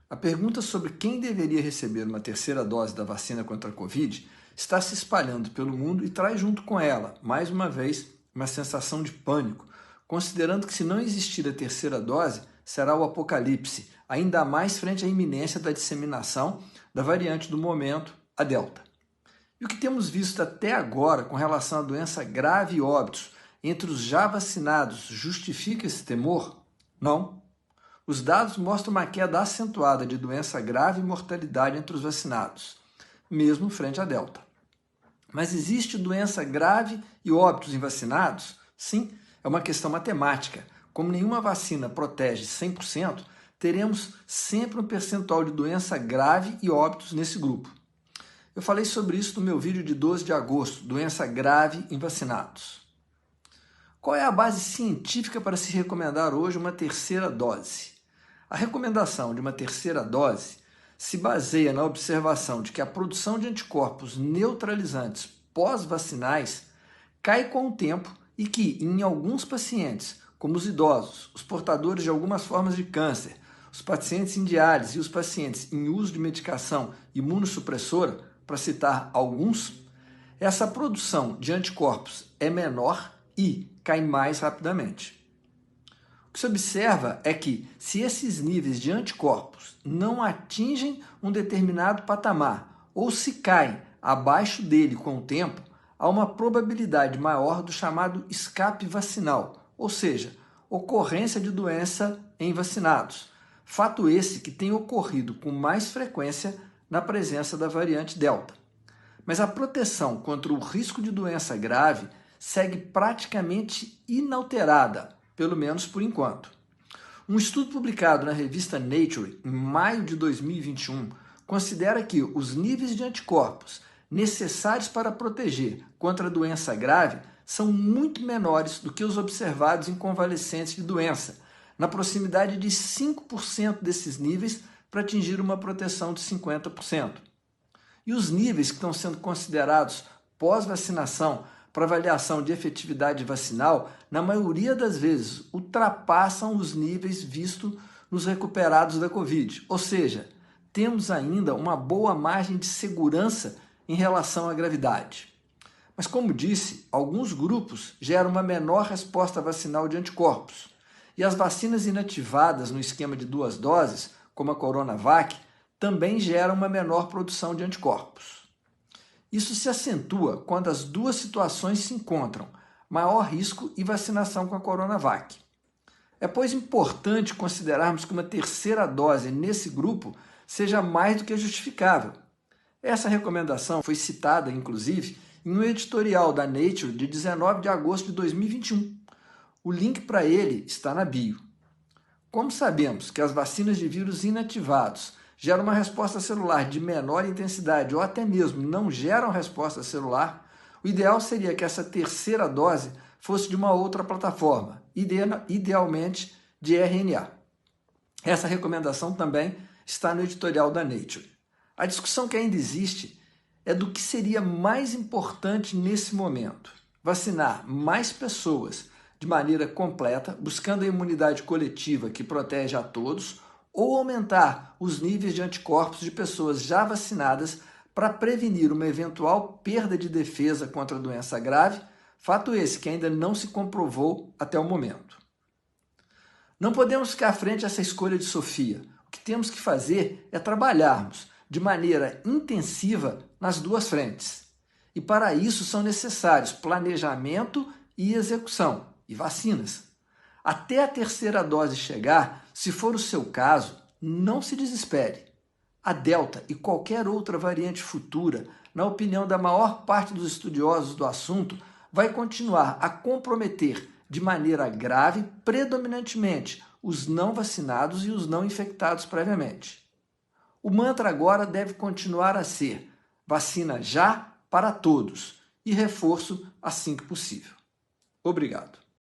A pergunta sobre quem deveria receber uma terceira dose da vacina contra a Covid está se espalhando pelo mundo e traz junto com ela, mais uma vez, uma sensação de pânico, considerando que se não existir a terceira dose, será o apocalipse, ainda mais frente à iminência da disseminação da variante do momento, a Delta. E o que temos visto até agora com relação à doença grave e óbitos entre os já vacinados justifica esse temor? Não. Os dados mostram uma queda acentuada de doença grave e mortalidade entre os vacinados, mesmo frente à Delta. Mas existe doença grave e óbitos em vacinados? Sim, é uma questão matemática. Como nenhuma vacina protege 100%, teremos sempre um percentual de doença grave e óbitos nesse grupo. Eu falei sobre isso no meu vídeo de 12 de agosto, doença grave em vacinados. Qual é a base científica para se recomendar hoje uma terceira dose? A recomendação de uma terceira dose se baseia na observação de que a produção de anticorpos neutralizantes pós-vacinais cai com o tempo e que, em alguns pacientes, como os idosos, os portadores de algumas formas de câncer, os pacientes em diálise e os pacientes em uso de medicação imunossupressora, para citar alguns, essa produção de anticorpos é menor e cai mais rapidamente. O que se observa é que, se esses níveis de anticorpos não atingem um determinado patamar ou se caem abaixo dele com o tempo, há uma probabilidade maior do chamado escape vacinal, ou seja, ocorrência de doença em vacinados. Fato esse que tem ocorrido com mais frequência na presença da variante Delta. Mas a proteção contra o risco de doença grave segue praticamente inalterada, pelo menos por enquanto. Um estudo publicado na revista Nature em maio de 2021 considera que os níveis de anticorpos necessários para proteger contra a doença grave são muito menores do que os observados em convalescentes de doença, na proximidade de 5% desses níveis para atingir uma proteção de 50%. E os níveis que estão sendo considerados pós-vacinação para avaliação de efetividade vacinal, na maioria das vezes, ultrapassam os níveis vistos nos recuperados da Covid. Ou seja, temos ainda uma boa margem de segurança em relação à gravidade. Mas, como disse, alguns grupos geram uma menor resposta vacinal de anticorpos. E as vacinas inativadas no esquema de 2 doses, como a Coronavac, também geram uma menor produção de anticorpos. Isso se acentua quando as duas situações se encontram, maior risco e vacinação com a Coronavac. É, pois, importante considerarmos que uma terceira dose nesse grupo seja mais do que justificável. Essa recomendação foi citada, inclusive, em um editorial da Nature de 19 de agosto de 2021. O link para ele está na bio. Como sabemos que as vacinas de vírus inativados geram uma resposta celular de menor intensidade ou até mesmo não geram resposta celular, o ideal seria que essa terceira dose fosse de uma outra plataforma, idealmente de RNA. Essa recomendação também está no editorial da Nature. A discussão que ainda existe é do que seria mais importante nesse momento: vacinar mais pessoas de maneira completa, buscando a imunidade coletiva que protege a todos, ou aumentar os níveis de anticorpos de pessoas já vacinadas para prevenir uma eventual perda de defesa contra a doença grave, fato esse que ainda não se comprovou até o momento. Não podemos ficar à frente a essa escolha de Sofia. O que temos que fazer é trabalharmos de maneira intensiva nas duas frentes. E para isso são necessários planejamento e execução, e vacinas. Até a terceira dose chegar, se for o seu caso, não se desespere. A Delta e qualquer outra variante futura, na opinião da maior parte dos estudiosos do assunto, vai continuar a comprometer de maneira grave, predominantemente, os não vacinados e os não infectados previamente. O mantra agora deve continuar a ser: vacina já para todos e reforço assim que possível. Obrigado.